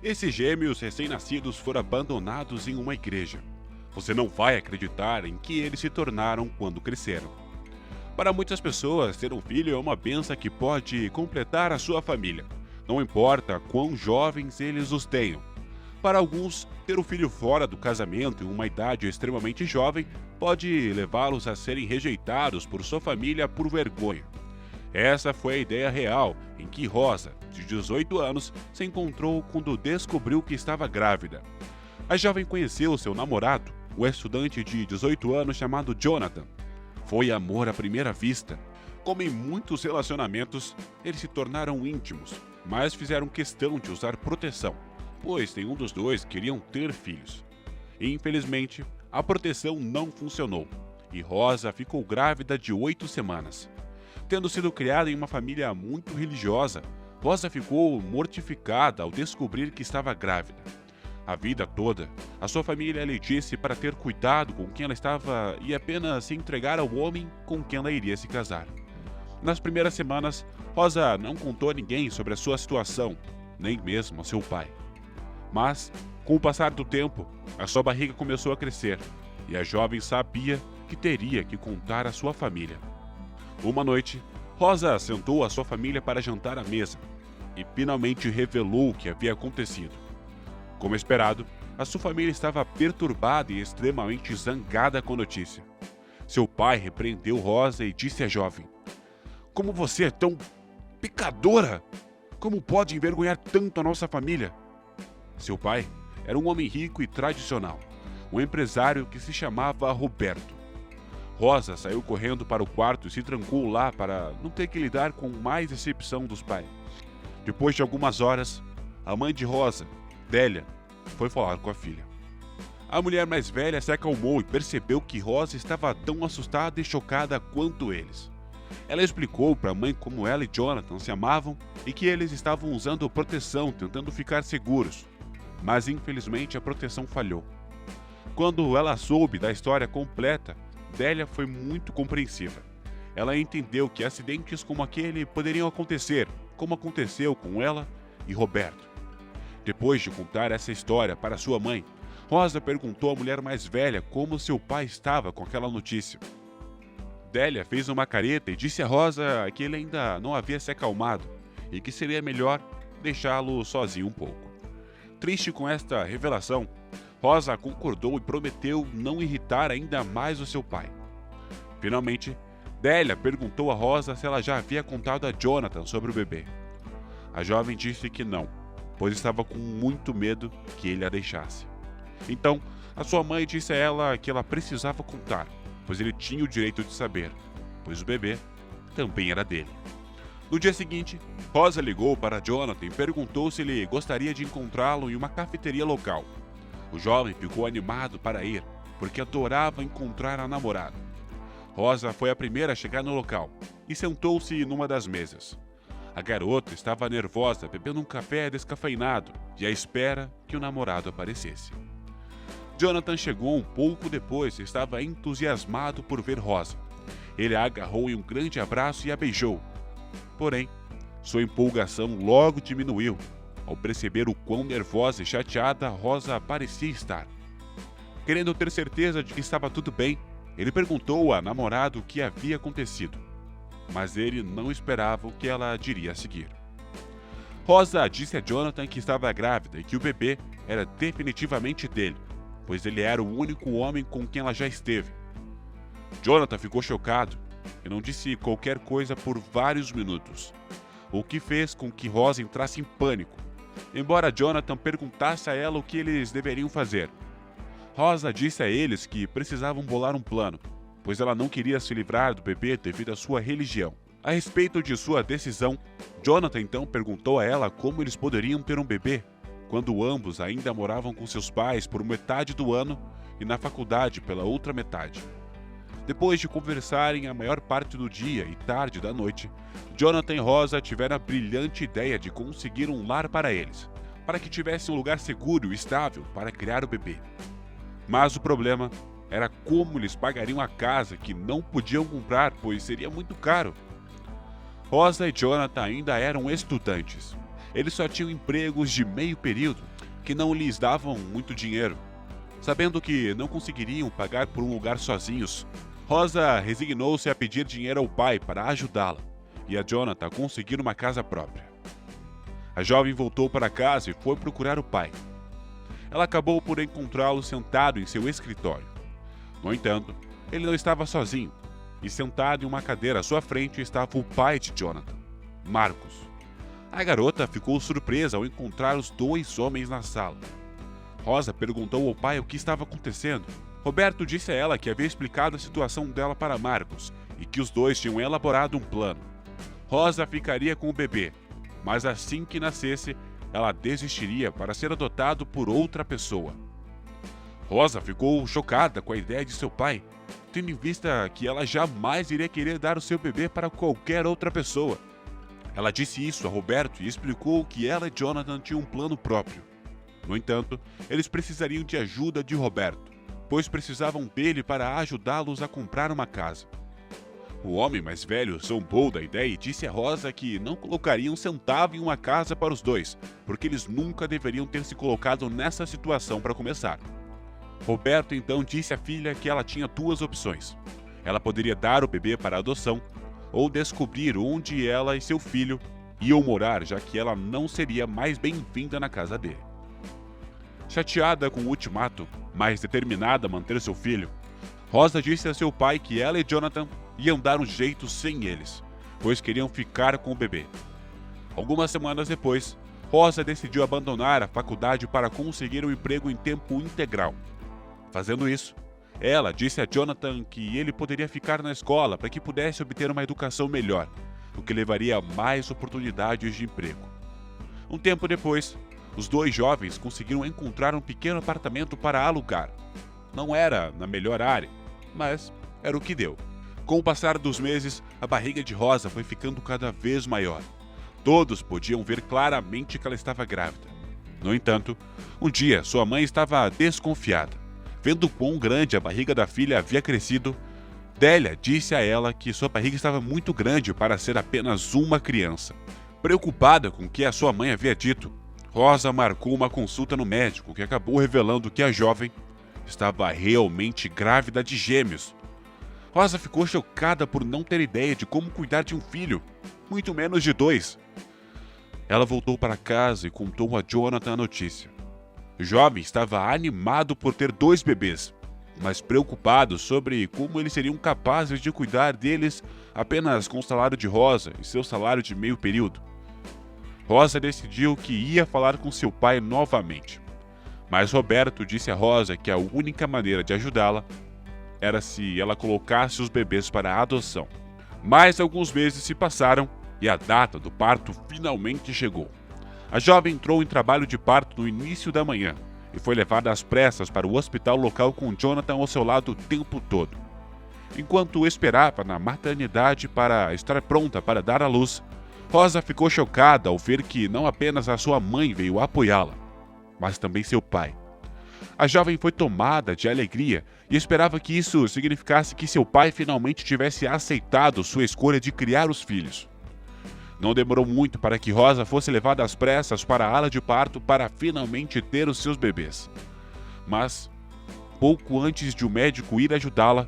Esses gêmeos recém-nascidos foram abandonados em uma igreja. Você não vai acreditar em que eles se tornaram quando cresceram. Para muitas pessoas, ter um filho é uma bênção que pode completar a sua família. Não importa quão jovens eles os tenham. Para alguns, ter um filho fora do casamento em uma idade extremamente jovem pode levá-los a serem rejeitados por sua família por vergonha. Essa foi a ideia real em que Rosa, de 18 anos, se encontrou quando descobriu que estava grávida. A jovem conheceu seu namorado, o estudante de 18 anos chamado Jonathan. Foi amor à primeira vista. Como em muitos relacionamentos, eles se tornaram íntimos, mas fizeram questão de usar proteção, pois nenhum dos dois queriam ter filhos. Infelizmente, a proteção não funcionou e Rosa ficou grávida de 8 semanas. Tendo sido criada em uma família muito religiosa, Rosa ficou mortificada ao descobrir que estava grávida. A vida toda, a sua família lhe disse para ter cuidado com quem ela estava e apenas se entregar ao homem com quem ela iria se casar. Nas primeiras semanas, Rosa não contou a ninguém sobre a sua situação, nem mesmo ao seu pai. Mas, com o passar do tempo, a sua barriga começou a crescer e a jovem sabia que teria que contar à sua família. Uma noite, Rosa sentou a sua família para jantar à mesa e finalmente revelou o que havia acontecido. Como esperado, a sua família estava perturbada e extremamente zangada com a notícia. Seu pai repreendeu Rosa e disse à jovem: "Como você é tão pecadora? Como pode envergonhar tanto a nossa família?" Seu pai era um homem rico e tradicional, um empresário que se chamava Roberto. Rosa saiu correndo para o quarto e se trancou lá para não ter que lidar com mais decepção dos pais. Depois de algumas horas, a mãe de Rosa, Délia, foi falar com a filha. A mulher mais velha se acalmou e percebeu que Rosa estava tão assustada e chocada quanto eles. Ela explicou para a mãe como ela e Jonathan se amavam e que eles estavam usando proteção, tentando ficar seguros. Mas infelizmente a proteção falhou. Quando ela soube da história completa, Délia foi muito compreensiva. Ela entendeu que acidentes como aquele poderiam acontecer, como aconteceu com ela e Roberto. Depois de contar essa história para sua mãe, Rosa perguntou à mulher mais velha como seu pai estava com aquela notícia. Délia fez uma careta e disse a Rosa que ele ainda não havia se acalmado e que seria melhor deixá-lo sozinho um pouco. Triste com esta revelação, Rosa concordou e prometeu não irritar ainda mais o seu pai. Finalmente, Délia perguntou a Rosa se ela já havia contado a Jonathan sobre o bebê. A jovem disse que não, pois estava com muito medo que ele a deixasse. Então, a sua mãe disse a ela que ela precisava contar, pois ele tinha o direito de saber, pois o bebê também era dele. No dia seguinte, Rosa ligou para Jonathan e perguntou se ele gostaria de encontrá-lo em uma cafeteria local. O jovem ficou animado para ir, porque adorava encontrar a namorada. Rosa foi a primeira a chegar no local e sentou-se numa das mesas. A garota estava nervosa, bebendo um café descafeinado e à espera que o namorado aparecesse. Jonathan chegou um pouco depois e estava entusiasmado por ver Rosa. Ele a agarrou em um grande abraço e a beijou. Porém, sua empolgação logo diminuiu ao perceber o quão nervosa e chateada Rosa parecia estar. Querendo ter certeza de que estava tudo bem, ele perguntou à namorada o que havia acontecido, mas ele não esperava o que ela diria a seguir. Rosa disse a Jonathan que estava grávida e que o bebê era definitivamente dele, pois ele era o único homem com quem ela já esteve. Jonathan ficou chocado e não disse qualquer coisa por vários minutos, o que fez com que Rosa entrasse em pânico, embora Jonathan perguntasse a ela o que eles deveriam fazer. Rosa disse a eles que precisavam bolar um plano, pois ela não queria se livrar do bebê devido à sua religião. A respeito de sua decisão, Jonathan então perguntou a ela como eles poderiam ter um bebê, quando ambos ainda moravam com seus pais por metade do ano e na faculdade pela outra metade. Depois de conversarem a maior parte do dia e tarde da noite, Jonathan e Rosa tiveram a brilhante ideia de conseguir um lar para eles, para que tivessem um lugar seguro e estável para criar o bebê. Mas o problema era como eles pagariam a casa que não podiam comprar, pois seria muito caro. Rosa e Jonathan ainda eram estudantes, Eles só tinham empregos de meio período, que não lhes davam muito dinheiro. Sabendo que não conseguiriam pagar por um lugar sozinhos, Rosa resignou-se a pedir dinheiro ao pai para ajudá-la e a Jonathan a conseguir uma casa própria. A jovem voltou para casa e foi procurar o pai. Ela acabou por encontrá-lo sentado em seu escritório. No entanto, ele não estava sozinho, e sentado em uma cadeira à sua frente estava o pai de Jonathan, Marcos. A garota ficou surpresa ao encontrar os dois homens na sala. Rosa perguntou ao pai o que estava acontecendo. Roberto disse a ela que havia explicado a situação dela para Marcos e que os dois tinham elaborado um plano. Rosa ficaria com o bebê, mas assim que nascesse, ela desistiria para ser adotado por outra pessoa. Rosa ficou chocada com a ideia de seu pai, tendo em vista que ela jamais iria querer dar o seu bebê para qualquer outra pessoa. Ela disse isso a Roberto e explicou que ela e Jonathan tinham um plano próprio. No entanto, eles precisariam de ajuda de Roberto, pois precisavam dele para ajudá-los a comprar uma casa. O homem mais velho zombou da ideia e disse a Rosa que não colocaria um centavo em uma casa para os dois, porque eles nunca deveriam ter se colocado nessa situação para começar. Roberto então disse à filha que ela tinha duas opções. Ela poderia dar o bebê para adoção ou descobrir onde ela e seu filho iam morar, já que ela não seria mais bem-vinda na casa dele. Chateada com o ultimato, mas determinada a manter seu filho, Rosa disse a seu pai que ela e Jonathan iam dar um jeito sem eles, pois queriam ficar com o bebê. Algumas semanas depois, Rosa decidiu abandonar a faculdade para conseguir um emprego em tempo integral. Fazendo isso, ela disse a Jonathan que ele poderia ficar na escola para que pudesse obter uma educação melhor, o que levaria a mais oportunidades de emprego. Um tempo depois, os dois jovens conseguiram encontrar um pequeno apartamento para alugar. Não era na melhor área, mas era o que deu. Com o passar dos meses, a barriga de Rosa foi ficando cada vez maior. Todos podiam ver claramente que ela estava grávida. No entanto, um dia sua mãe estava desconfiada. Vendo quão grande a barriga da filha havia crescido, Délia disse a ela que sua barriga estava muito grande para ser apenas uma criança. Preocupada com o que a sua mãe havia dito, Rosa marcou uma consulta no médico, que acabou revelando que a jovem estava realmente grávida de gêmeos. Rosa ficou chocada por não ter ideia de como cuidar de um filho, muito menos de dois. Ela voltou para casa e contou a Jonathan a notícia. O jovem estava animado por ter dois bebês, mas preocupado sobre como eles seriam capazes de cuidar deles apenas com o salário de Rosa e seu salário de meio período. Rosa decidiu que ia falar com seu pai novamente, mas Roberto disse a Rosa que a única maneira de ajudá-la era se ela colocasse os bebês para a adoção. Mais alguns meses se passaram e a data do parto finalmente chegou. A jovem entrou em trabalho de parto no início da manhã e foi levada às pressas para o hospital local com Jonathan ao seu lado o tempo todo. Enquanto esperava na maternidade para estar pronta para dar à luz, Rosa ficou chocada ao ver que não apenas a sua mãe veio apoiá-la, mas também seu pai. A jovem foi tomada de alegria e esperava que isso significasse que seu pai finalmente tivesse aceitado sua escolha de criar os filhos. Não demorou muito para que Rosa fosse levada às pressas para a ala de parto para finalmente ter os seus bebês. Mas, pouco antes de o médico ir ajudá-la,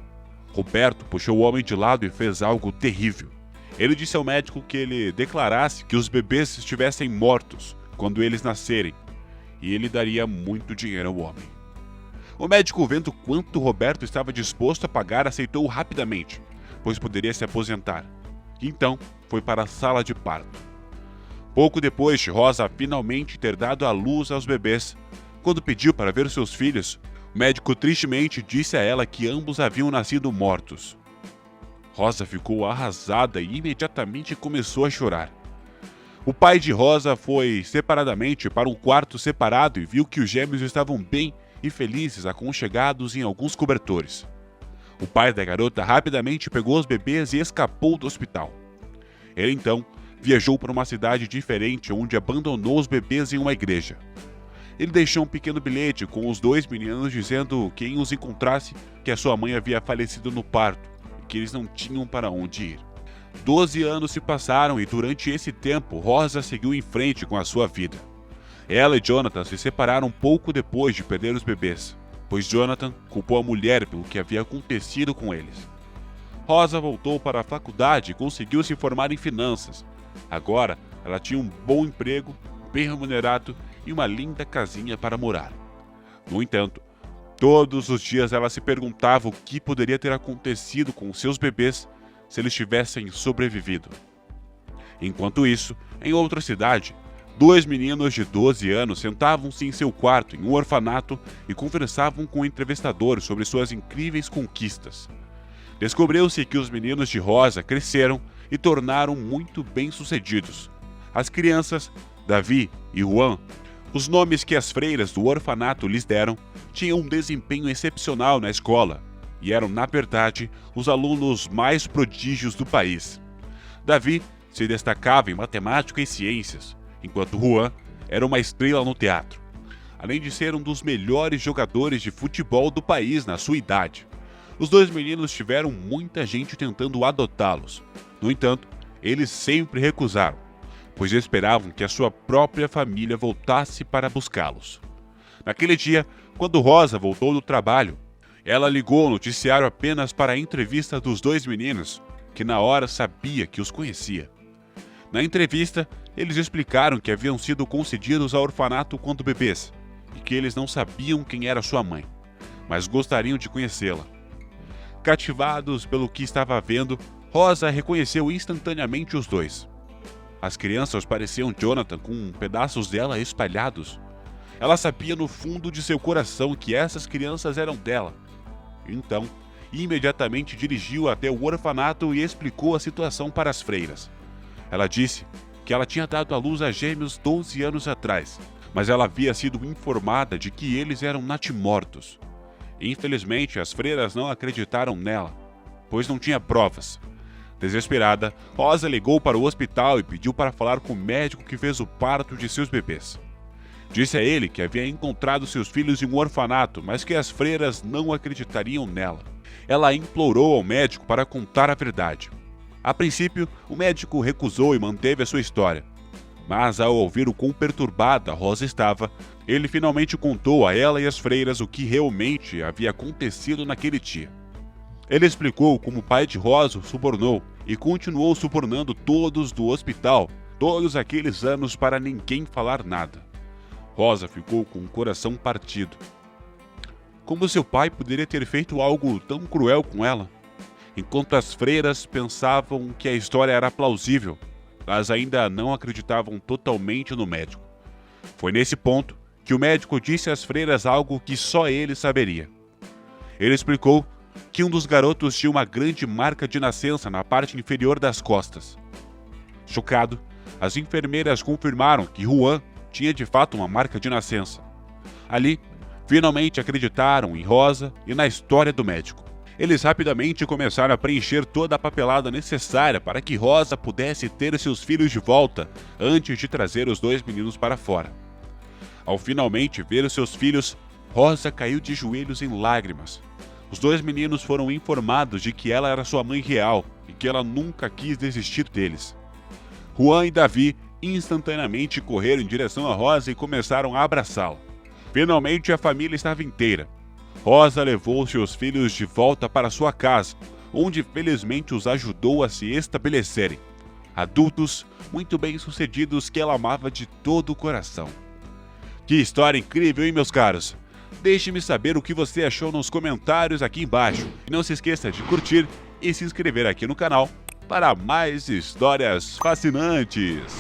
Roberto puxou o homem de lado e fez algo terrível. Ele disse ao médico que ele declarasse que os bebês estivessem mortos quando eles nascerem, e ele daria muito dinheiro ao homem. O médico, vendo quanto Roberto estava disposto a pagar, aceitou rapidamente, pois poderia se aposentar. Então, foi para a sala de parto. Pouco depois de Rosa finalmente ter dado à luz aos bebês, quando pediu para ver seus filhos, o médico tristemente disse a ela que ambos haviam nascido mortos. Rosa ficou arrasada e imediatamente começou a chorar. O pai de Rosa foi separadamente para um quarto separado e viu que os gêmeos estavam bem e felizes, aconchegados em alguns cobertores. O pai da garota rapidamente pegou os bebês e escapou do hospital. Ele então viajou para uma cidade diferente, onde abandonou os bebês em uma igreja. Ele deixou um pequeno bilhete com os dois meninos dizendo que quem os encontrasse que a sua mãe havia falecido no parto e que eles não tinham para onde ir. 12 anos se passaram e durante esse tempo, Rosa seguiu em frente com a sua vida. Ela e Jonathan se separaram pouco depois de perder os bebês, pois Jonathan culpou a mulher pelo que havia acontecido com eles. Rosa voltou para a faculdade e conseguiu se formar em finanças. Agora, ela tinha um bom emprego, bem remunerado e uma linda casinha para morar. No entanto, todos os dias ela se perguntava o que poderia ter acontecido com seus bebês se eles tivessem sobrevivido. Enquanto isso, em outra cidade, 2 meninos de 12 anos sentavam-se em seu quarto em um orfanato e conversavam com o entrevistador sobre suas incríveis conquistas. Descobriu-se que os meninos de Rosa cresceram e tornaram muito bem-sucedidos. As crianças, Davi e Juan, os nomes que as freiras do orfanato lhes deram, tinham um desempenho excepcional na escola e eram, na verdade, os alunos mais prodígios do país. Davi se destacava em matemática e ciências, enquanto Juan era uma estrela no teatro, além de ser um dos melhores jogadores de futebol do país na sua idade. Os 2 meninos tiveram muita gente tentando adotá-los. No entanto, eles sempre recusaram, pois esperavam que a sua própria família voltasse para buscá-los. Naquele dia, quando Rosa voltou do trabalho, ela ligou o noticiário apenas para a entrevista dos 2 meninos, que na hora sabia que os conhecia. Na entrevista, eles explicaram que haviam sido concedidos ao orfanato quando bebês e que eles não sabiam quem era sua mãe, mas gostariam de conhecê-la. Cativados pelo que estava vendo, Rosa reconheceu instantaneamente os 2. As crianças pareciam Jonathan com pedaços dela espalhados. Ela sabia no fundo de seu coração que essas crianças eram dela. Então, imediatamente dirigiu até o orfanato e explicou a situação para as freiras. Ela disse que ela tinha dado à luz a gêmeos 12 anos atrás, mas ela havia sido informada de que eles eram natimortos. Infelizmente, as freiras não acreditaram nela, pois não tinha provas. Desesperada, Rosa ligou para o hospital e pediu para falar com o médico que fez o parto de seus bebês. Disse a ele que havia encontrado seus filhos em um orfanato, mas que as freiras não acreditariam nela. Ela implorou ao médico para contar a verdade. A princípio, o médico recusou e manteve a sua história. Mas ao ouvir o quão perturbada Rosa estava, ele finalmente contou a ela e às freiras o que realmente havia acontecido naquele dia. Ele explicou como o pai de Rosa o subornou e continuou subornando todos do hospital, todos aqueles anos para ninguém falar nada. Rosa ficou com o coração partido. Como seu pai poderia ter feito algo tão cruel com ela? Enquanto as freiras pensavam que a história era plausível, mas ainda não acreditavam totalmente no médico. Foi nesse ponto que o médico disse às freiras algo que só ele saberia. Ele explicou que um dos garotos tinha uma grande marca de nascença na parte inferior das costas. Chocado, as enfermeiras confirmaram que Juan tinha de fato uma marca de nascença. Ali, finalmente acreditaram em Rosa e na história do médico. Eles rapidamente começaram a preencher toda a papelada necessária para que Rosa pudesse ter seus filhos de volta antes de trazer os 2 meninos para fora. Ao finalmente ver os seus filhos, Rosa caiu de joelhos em lágrimas. Os 2 meninos foram informados de que ela era sua mãe real e que ela nunca quis desistir deles. Juan e Davi instantaneamente correram em direção a Rosa e começaram a abraçá-la. Finalmente a família estava inteira. Rosa levou seus filhos de volta para sua casa, onde felizmente os ajudou a se estabelecerem. Adultos muito bem-sucedidos que ela amava de todo o coração. Que história incrível, hein, meus caros? Deixe-me saber o que você achou nos comentários aqui embaixo. E não se esqueça de curtir e se inscrever aqui no canal para mais histórias fascinantes.